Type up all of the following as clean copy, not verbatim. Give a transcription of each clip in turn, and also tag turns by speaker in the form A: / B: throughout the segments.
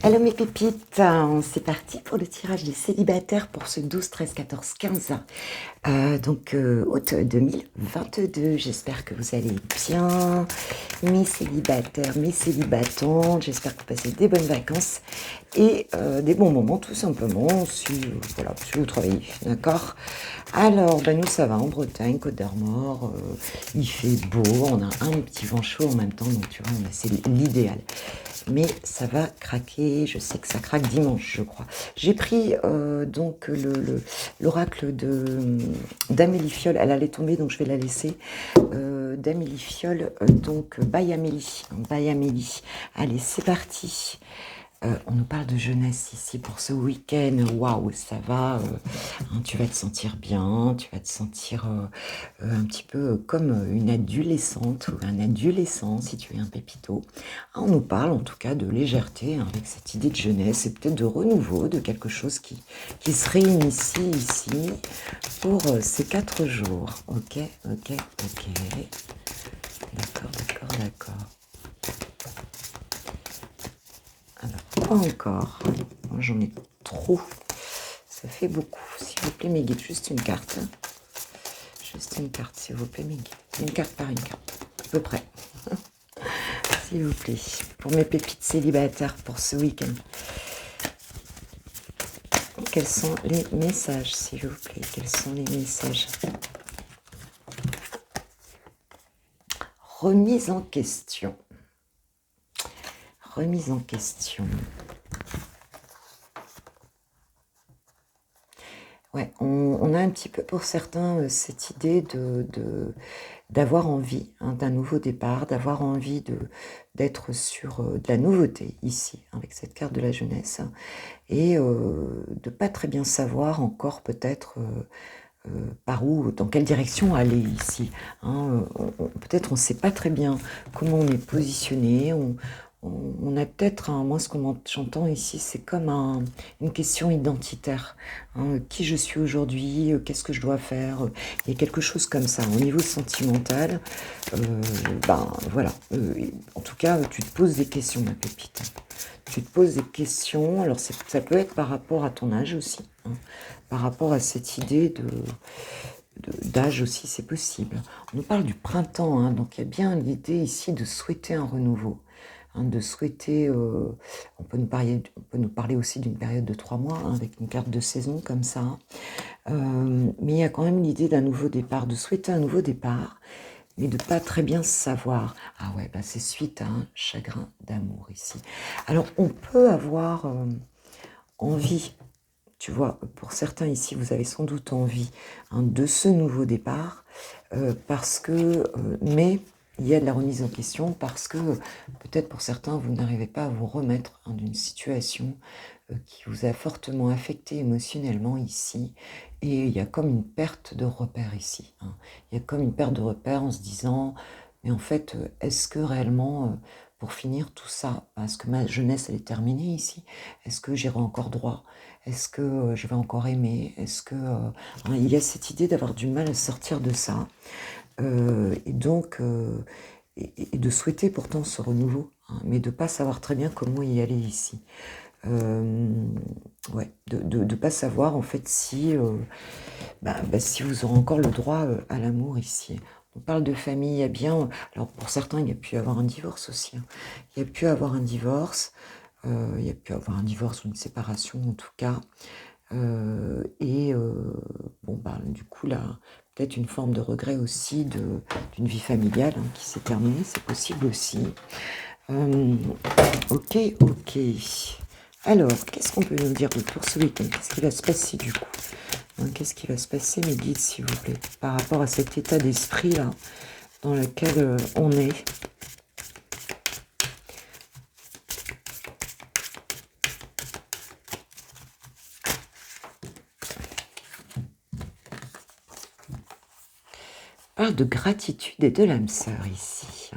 A: Hello mes pépites, c'est parti pour le tirage des célibataires pour ce 12, 13, 14, 15, août 2022. J'espère que vous allez bien, mes célibataires, mes célibatantes. J'espère que vous passez des bonnes vacances et des bons moments tout simplement si vous travaillez, d'accord. Alors, nous ça va en Bretagne, Côte d'Armor, il fait beau, on a un petit vent chaud en même temps, donc tu vois, c'est l'idéal. Mais ça va craquer, je sais que ça craque dimanche, je crois. J'ai pris l'oracle d'Amélie Fiol, elle allait tomber, donc je vais la laisser. D'Amélie Fiol, by Amélie. By Amélie. Allez, c'est parti. On nous parle de jeunesse ici pour ce week-end. Waouh, ça va. Tu vas te sentir bien. Tu vas te sentir un petit peu comme une adolescente ou un adolescent si tu es un pépito. On nous parle en tout cas de légèreté avec cette idée de jeunesse et peut-être de renouveau, de quelque chose qui se réinitie ici pour ces 4 jours. Ok. D'accord. Alors, pas encore. Moi, j'en ai trop. Ça fait beaucoup. S'il vous plaît, mes guides, juste une carte. Juste une carte, s'il vous plaît, mes guides. Une carte par une carte, à peu près. S'il vous plaît. Pour mes pépites célibataires pour ce week-end. Quels sont les messages, s'il vous plaît? Quels sont les messages? Remise en question. Remise en question. Ouais, on a un petit peu pour certains cette idée d'avoir envie d'un nouveau départ, d'avoir envie d'être sur de la nouveauté ici, avec cette carte de la jeunesse, et de pas très bien savoir encore peut-être par où, dans quelle direction aller ici. Peut-être on ne sait pas très bien comment on est positionné, on a peut-être, moi ce que j'entends ici, c'est comme une question identitaire. Qui je suis aujourd'hui, qu'est-ce que je dois faire, il y a quelque chose comme ça. Au niveau sentimental, voilà. En tout cas, tu te poses des questions, ma pépite. Tu te poses des questions, alors ça peut être par rapport à ton âge aussi, par rapport à cette idée d'âge aussi, c'est possible. On nous parle du printemps, donc il y a bien l'idée ici de souhaiter un renouveau, de souhaiter, on peut nous parler aussi d'une période de 3 mois, avec une carte de saison comme ça, mais il y a quand même l'idée d'un nouveau départ, de souhaiter un nouveau départ, mais de pas très bien savoir. Ah ouais, c'est suite à un chagrin d'amour ici. Alors on peut avoir envie, tu vois, pour certains ici, vous avez sans doute envie de ce nouveau départ, mais il y a de la remise en question parce que peut-être pour certains, vous n'arrivez pas à vous remettre d'une situation qui vous a fortement affecté émotionnellement ici, et il y a comme une perte de repère ici. Il y a comme une perte de repère en se disant, mais en fait, est-ce que réellement, pour finir tout ça, est-ce que ma jeunesse elle est terminée ici? Est-ce que j'irai encore droit? Est-ce que je vais encore aimer? Est-ce que il y a cette idée d'avoir du mal à sortir de ça, et donc et de souhaiter pourtant ce renouveau, mais de pas savoir très bien comment y aller ici. Ouais, de pas savoir en fait si si vous aurez encore le droit à l'amour ici. On parle de famille, il y a bien, alors pour certains il y a pu y avoir un divorce aussi, il y a pu avoir un divorce, il y a pu avoir un divorce ou une séparation en tout cas, du coup là, peut-être une forme de regret aussi d'une vie familiale qui s'est terminée, c'est possible aussi. Ok. Alors, qu'est-ce qu'on peut nous dire pour ce week-end? Qu'est-ce qui va se passer du coup? Qu'est-ce qui va se passer, mes guides, s'il vous plaît, par rapport à cet état d'esprit-là dans lequel on est? Parle de gratitude et de l'âme sœur ici.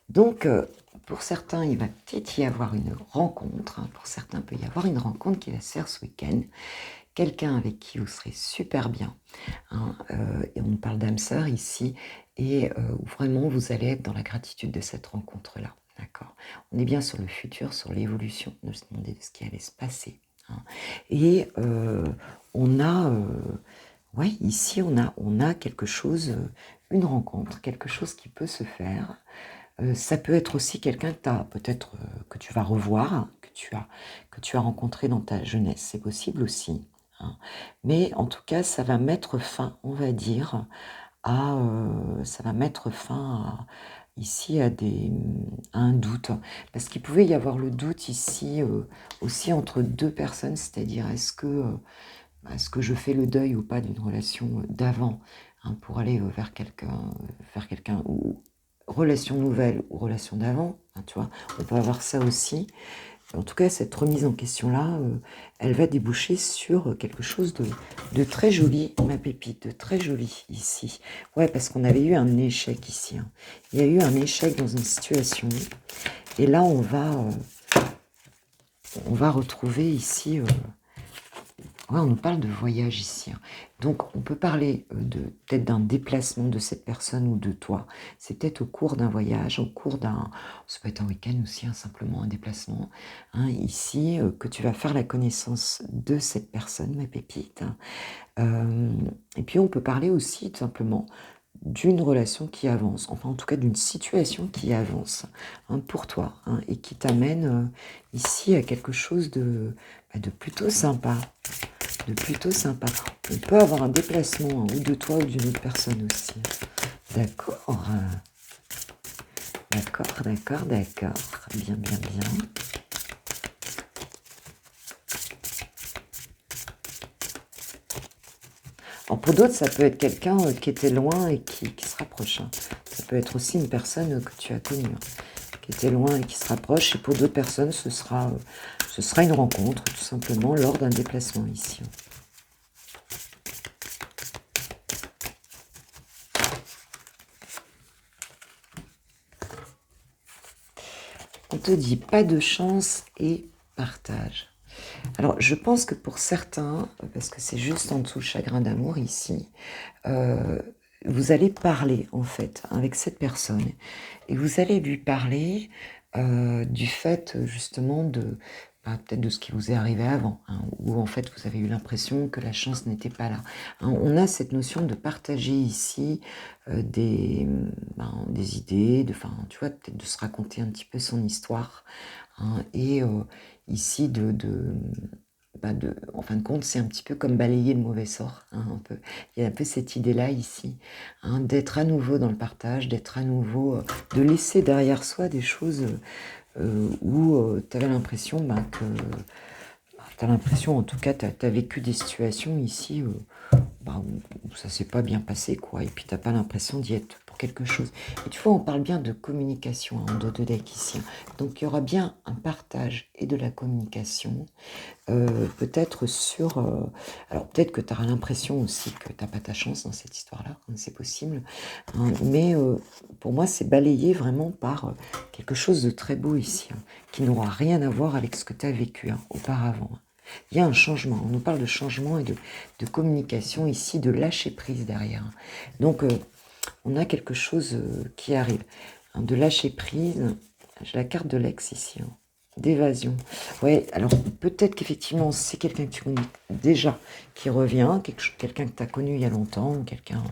A: Donc, pour certains, il va peut-être y avoir une rencontre. Pour certains, il peut y avoir une rencontre qui va se faire ce week-end. Quelqu'un avec qui vous serez super bien. Et on parle d'âme sœur ici. Et où vraiment, vous allez être dans la gratitude de cette rencontre-là. d'accord? On est bien sur le futur, sur l'évolution, de se demander de ce qui allait se passer, hein. Et on a, ouais, ici, on a quelque chose, une rencontre, quelque chose qui peut se faire. Ça peut être aussi quelqu'un que tu as peut-être, que tu vas revoir, que tu as rencontré dans ta jeunesse, c'est possible aussi, hein. Mais en tout cas, ça va mettre fin, on va dire, ça va mettre fin ici à un doute. Parce qu'il pouvait y avoir le doute ici, aussi entre 2 personnes, c'est-à-dire est-ce que je fais le deuil ou pas d'une relation, d'avant, hein, pour aller, vers quelqu'un ou relation nouvelle ou relation d'avant, hein, tu vois? On peut avoir ça aussi. En tout cas, cette remise en question-là, elle va déboucher sur quelque chose de très joli, ma pépite, de très joli ici. Ouais, parce qu'on avait eu un échec ici, hein. Il y a eu un échec dans une situation et là, on va retrouver ici, ouais, on nous parle de voyage ici, hein. Donc, on peut parler peut-être d'un déplacement de cette personne ou de toi. C'est peut-être au cours d'un voyage, au cours ça peut être un week-end aussi, hein, simplement un déplacement, hein, ici, que tu vas faire la connaissance de cette personne, ma pépite, hein. Et puis, on peut parler aussi, tout simplement, d'une relation qui avance, enfin, en tout cas, d'une situation qui avance, hein, pour toi, hein, et qui t'amène ici à quelque chose de plutôt sympa. De plutôt sympa. On peut avoir un déplacement, hein, ou de toi ou d'une autre personne aussi. D'accord. D'accord, d'accord, d'accord. Bien, bien, bien. Alors pour d'autres, ça peut être quelqu'un qui était loin et qui se rapproche, hein. Ça peut être aussi une personne que tu as connue, hein, qui était loin et qui se rapproche. Et pour d'autres personnes, ce sera une rencontre, tout simplement, lors d'un déplacement ici, hein. On te dit pas de chance et partage. Alors, je pense que pour certains, parce que c'est juste en dessous le chagrin d'amour ici, euh, vous allez parler en fait avec cette personne et vous allez lui parler du fait justement peut-être de ce qui vous est arrivé avant, hein, où en fait vous avez eu l'impression que la chance n'était pas là, hein. On a cette notion de partager ici des idées, enfin tu vois, peut-être de se raconter un petit peu son histoire, hein, et ici en fin de compte, c'est un petit peu comme balayer le mauvais sort, hein, un peu. Il y a un peu cette idée-là ici, hein, d'être à nouveau dans le partage, d'être à nouveau, de laisser derrière soi des choses où tu avais l'impression tu as l'impression, en tout cas, tu as vécu des situations ici où ça s'est pas bien passé, quoi. Et puis, tu n'as pas l'impression d'y être pour quelque chose. Et tu vois, on parle bien de communication, hein, en dos de deck ici, hein. Donc, il y aura bien un partage et de la communication. Peut-être alors peut-être que tu auras l'impression aussi que tu n'as pas ta chance dans cette histoire-là, hein, c'est possible, hein, mais pour moi, c'est balayé vraiment par quelque chose de très beau ici, hein, qui n'aura rien à voir avec ce que tu as vécu, hein, auparavant, hein. Il y a un changement, on nous parle de changement et de communication ici, de lâcher prise derrière, hein. Donc, on a quelque chose qui arrive, hein, de lâcher prise. J'ai la carte de l'ex ici, hein, d'évasion. Ouais, alors peut-être qu'effectivement, c'est quelqu'un que tu connais déjà qui revient, quelqu'un que tu as connu il y a longtemps, ou quelqu'un,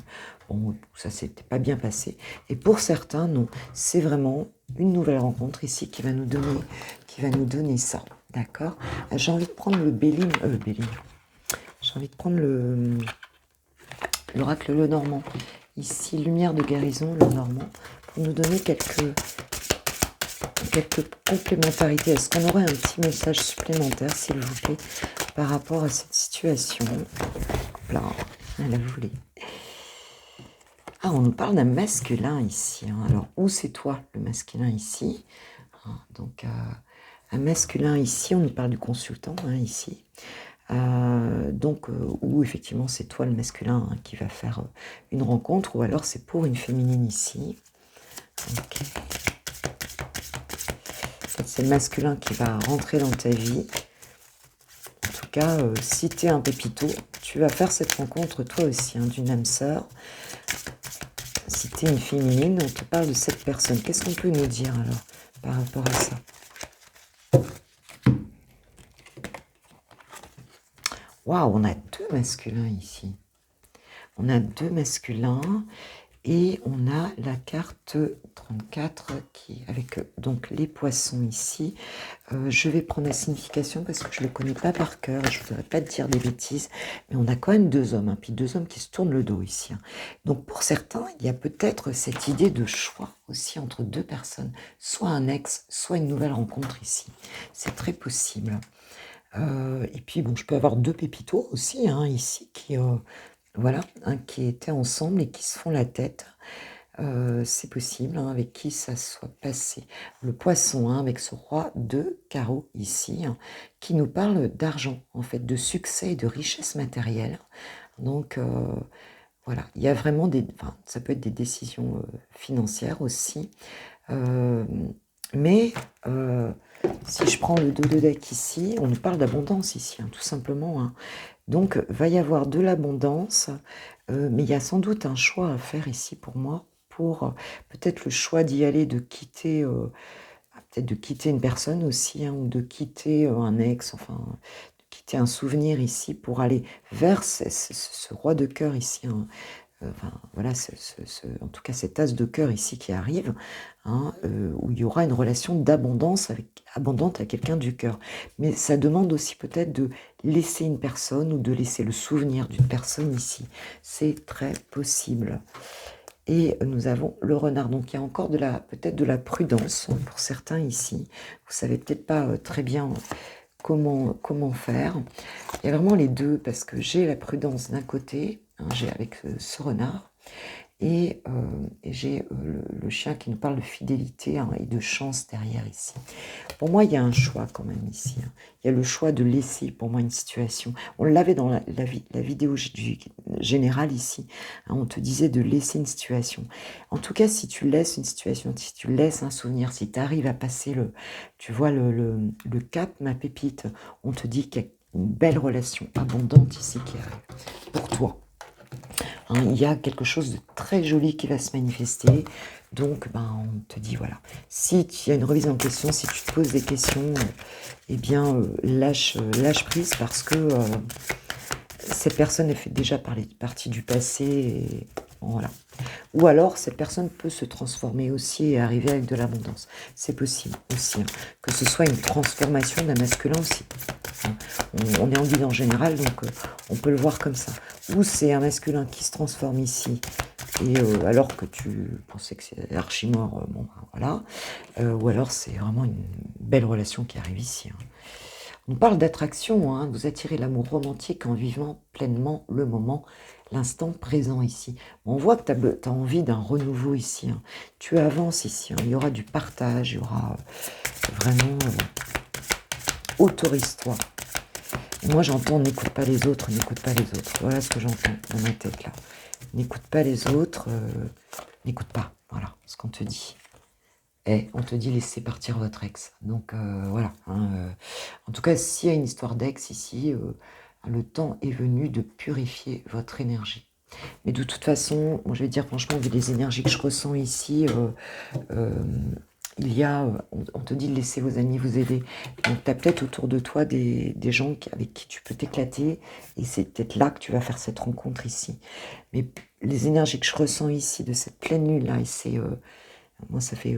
A: bon, ça s'était pas bien passé. Et pour certains, non, c'est vraiment une nouvelle rencontre ici qui va nous donner ça. D'accord? J'ai envie de prendre le Béline, j'ai envie de prendre l'oracle Lenormand. Ici, lumière de guérison, Lenormand, pour nous donner quelques complémentarités. Est-ce qu'on aurait un petit message supplémentaire, s'il vous plaît, par rapport à cette situation? Hop là, elle a volé. Ah, on nous parle d'un masculin ici, hein. Alors, où c'est toi, le masculin ici, hein, donc, un masculin ici, on nous parle du consultant, hein, ici. Donc, ou effectivement, c'est toi, le masculin, hein, qui va faire une rencontre, ou alors c'est pour une féminine ici. Ok. C'est le masculin qui va rentrer dans ta vie. En tout cas, si tu es un pépito, tu vas faire cette rencontre toi aussi, hein, d'une âme sœur. Si tu es une féminine, on te parle de cette personne. Qu'est-ce qu'on peut nous dire alors par rapport à ça. Waouh, on a deux masculins ici. On a deux masculins et on a la carte 34 qui avec donc les poissons ici. Je vais prendre la signification parce que je ne le connais pas par cœur et je ne voudrais pas te dire des bêtises, mais on a quand même deux hommes, hein, puis deux hommes qui se tournent le dos ici. Hein. Donc pour certains, il y a peut-être cette idée de choix aussi entre deux personnes, soit un ex, soit une nouvelle rencontre ici. C'est très possible. Et puis bon, je peux avoir deux pépitos aussi, hein, ici, qui, voilà, hein, qui étaient ensemble et qui se font la tête. C'est possible, hein, avec qui ça soit passé. Le poisson, hein, avec ce roi de carreaux ici, hein, qui nous parle d'argent, en fait, de succès et de richesse matérielle. Donc, voilà, il y a vraiment enfin, ça peut être des décisions financières aussi. Mais si je prends le dos de deck ici, on nous parle d'abondance ici, hein, tout simplement. Hein. Donc, va y avoir de l'abondance, mais il y a sans doute un choix à faire ici pour moi, pour peut-être le choix d'y aller, de quitter, peut-être de quitter une personne aussi, hein, ou de quitter un ex, enfin, de quitter un souvenir ici pour aller vers ce roi de cœur ici, hein. Enfin, voilà, en tout cas cet as de cœur ici qui arrive, hein, où il y aura une relation d'abondance abondante à quelqu'un du cœur. Mais ça demande aussi peut-être de laisser une personne ou de laisser le souvenir d'une personne ici. C'est très possible. Et nous avons le renard. Donc il y a encore peut-être de la prudence pour certains ici. Vous savez peut-être pas très bien comment faire. Il y a vraiment les deux, parce que j'ai la prudence d'un côté, hein, j'ai avec ce renard, et j'ai le chien qui nous parle de fidélité, hein, et de chance derrière ici. Pour moi, il y a un choix quand même ici. Hein. Il y a le choix de laisser pour moi une situation. On l'avait dans la vidéo générale ici. Hein, on te disait de laisser une situation. En tout cas, si tu laisses une situation, si tu laisses un souvenir, si tu arrives à passer tu vois le cap, ma pépite, on te dit qu'il y a une belle relation abondante ici qui arrive pour toi. Hein, il y a quelque chose de très joli qui va se manifester. Donc, ben, on te dit, voilà, si tu as une remise en question, si tu te poses des questions, eh bien, lâche prise parce que cette personne, elle fait déjà partie du passé. Et, voilà. Ou alors, cette personne peut se transformer aussi et arriver avec de l'abondance. C'est possible aussi. Hein, que ce soit une transformation d'un masculin aussi. Hein. On est en guide en général, donc on peut le voir comme ça. Ou c'est un masculin qui se transforme ici, et alors que tu pensais que c'est archi mort, bon, ben, voilà. Ou alors c'est vraiment une belle relation qui arrive ici. Hein. On parle d'attraction, hein, vous attirez l'amour romantique en vivant pleinement le moment, l'instant présent ici. On voit que tu as envie d'un renouveau ici. Hein. Tu avances ici, hein. Il y aura du partage, il y aura vraiment... autorise-toi. Moi j'entends n'écoute pas les autres, n'écoute pas les autres. Voilà ce que j'entends dans ma tête là. N'écoute pas les autres, n'écoute pas, voilà ce qu'on te dit. Et on te dit laissez partir votre ex. Donc voilà. Hein, en tout cas, s'il y a une histoire d'ex ici, le temps est venu de purifier votre énergie. Mais de toute façon, moi je vais dire franchement, vu les énergies que je ressens ici, il y a, on te dit de laisser vos amis vous aider. Donc tu as peut-être autour de toi des gens avec qui tu peux t'éclater, et c'est peut-être là que tu vas faire cette rencontre ici. Mais les énergies que je ressens ici de cette pleine lune là, et c'est, moi ça fait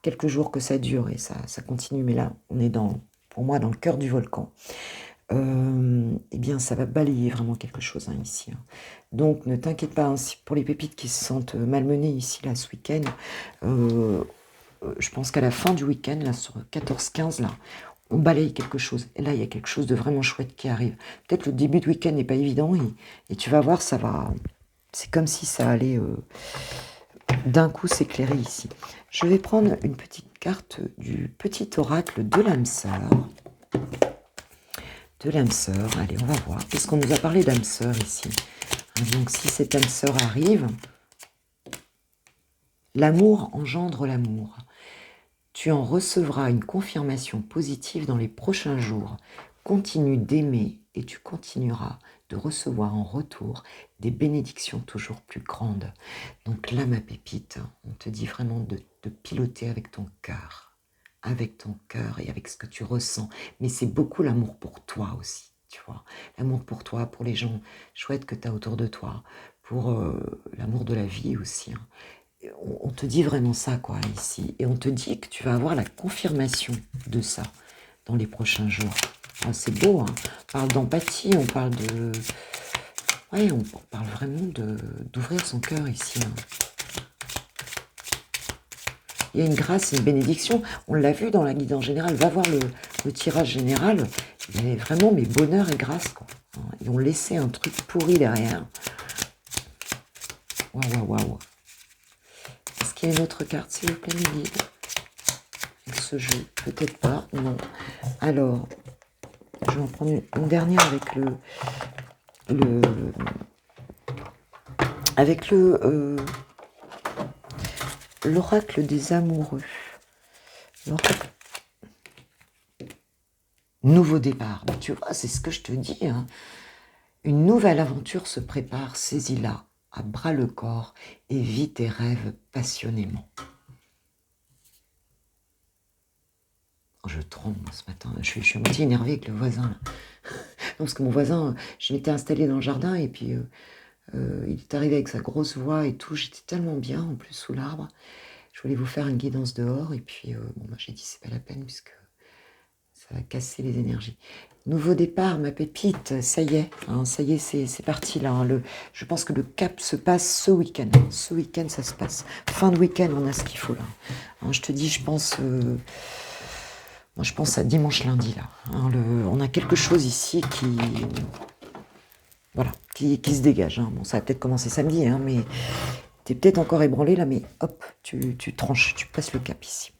A: quelques jours que ça dure et ça continue, mais là on est pour moi dans le cœur du volcan. Eh bien ça va balayer vraiment quelque chose hein, ici. Hein. Donc ne t'inquiète pas, hein, pour les pépites qui se sentent malmenées ici là ce week-end, je pense qu'à la fin du week-end, là sur 14-15, là, on balaye quelque chose. Et là, il y a quelque chose de vraiment chouette qui arrive. Peut-être le début de week-end n'est pas évident, et tu vas voir, ça va... C'est comme si ça allait d'un coup s'éclairer ici. Je vais prendre une petite carte du petit oracle de l'âme sœur. De l'âme sœur. Allez, on va voir. Qu'est-ce qu'on nous a parlé d'âme sœur ici? Donc, si cette âme sœur arrive, l'amour engendre l'amour. Tu en recevras une confirmation positive dans les prochains jours. Continue d'aimer et tu continueras de recevoir en retour des bénédictions toujours plus grandes. Donc là, ma pépite, on te dit vraiment de piloter avec ton cœur. avec ton cœur et avec ce que tu ressens. Mais c'est beaucoup l'amour pour toi aussi, tu vois. L'amour pour toi, pour les gens chouettes que tu as autour de toi, pour l'amour de la vie aussi, hein. Et on te dit vraiment ça, quoi, ici. Et on te dit que tu vas avoir la confirmation de ça dans les prochains jours. Ah, c'est beau, hein. On parle d'empathie, on parle de... Ouais, on parle vraiment d'ouvrir son cœur ici, hein. Il y a une grâce, une bénédiction. On l'a vu dans la guidance générale. Va voir le tirage général. Il y avait vraiment mais bonheur et grâce, quoi. Ils ont laissé un truc pourri derrière. Waouh, waouh, waouh. Est-ce qu'il y a une autre carte, s'il vous plaît, mes guides? Elle se joue. Peut-être pas. Non. Alors, je vais en prendre une dernière avec l'oracle des amoureux. Nouveau départ. Mais tu vois, c'est ce que je te dis, hein. Une nouvelle aventure se prépare. Saisis-la à bras le corps et vis tes rêves passionnément. Je tremble ce matin. Je suis à moitié énervée avec le voisin. Là. Non, parce que mon voisin, je m'étais installée dans le jardin et puis il est arrivé avec sa grosse voix et tout. J'étais tellement bien en plus sous l'arbre. Je voulais vous faire une guidance dehors et puis bon, bah, j'ai dit c'est pas la peine puisque ça va casser les énergies. Nouveau départ, ma pépite, ça y est, hein, ça y est, c'est parti là. Hein, je pense que le cap se passe ce week-end. Ce week-end, ça se passe. Fin de week-end, on a ce qu'il faut là. Hein, je te dis, je pense à dimanche, lundi là. Hein, on a quelque chose ici qui, voilà, qui se dégage. Hein. Bon, ça va peut-être commencer samedi, hein, mais t'es peut-être encore ébranlé là, mais hop, tu tranches, tu passes le cap ici.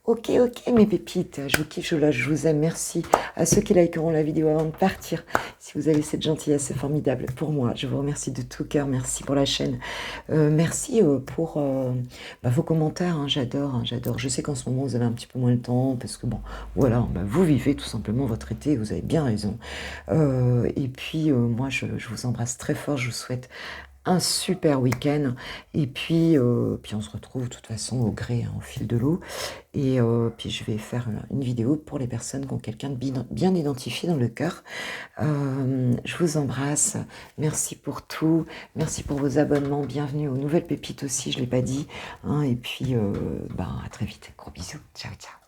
A: Ok, mes pépites, je vous kiffe, je vous aime, merci à ceux qui likeront la vidéo avant de partir. Si vous avez cette gentillesse, c'est formidable pour moi. Je vous remercie de tout cœur, merci pour la chaîne. Merci pour vos commentaires, hein, j'adore. Je sais qu'en ce moment, vous avez un petit peu moins le temps, parce que bon, voilà, vous vivez tout simplement votre été, vous avez bien raison. Et puis, moi, je vous embrasse très fort, je vous souhaite un super week-end et puis on se retrouve de toute façon au gré, hein, au fil de l'eau et puis je vais faire une vidéo pour les personnes qui ont quelqu'un de bien identifié dans le cœur. Je vous embrasse, merci pour tout, merci pour vos abonnements, bienvenue aux nouvelles pépites aussi, je ne l'ai pas dit, hein, et puis à très vite, gros bisous, ciao ciao.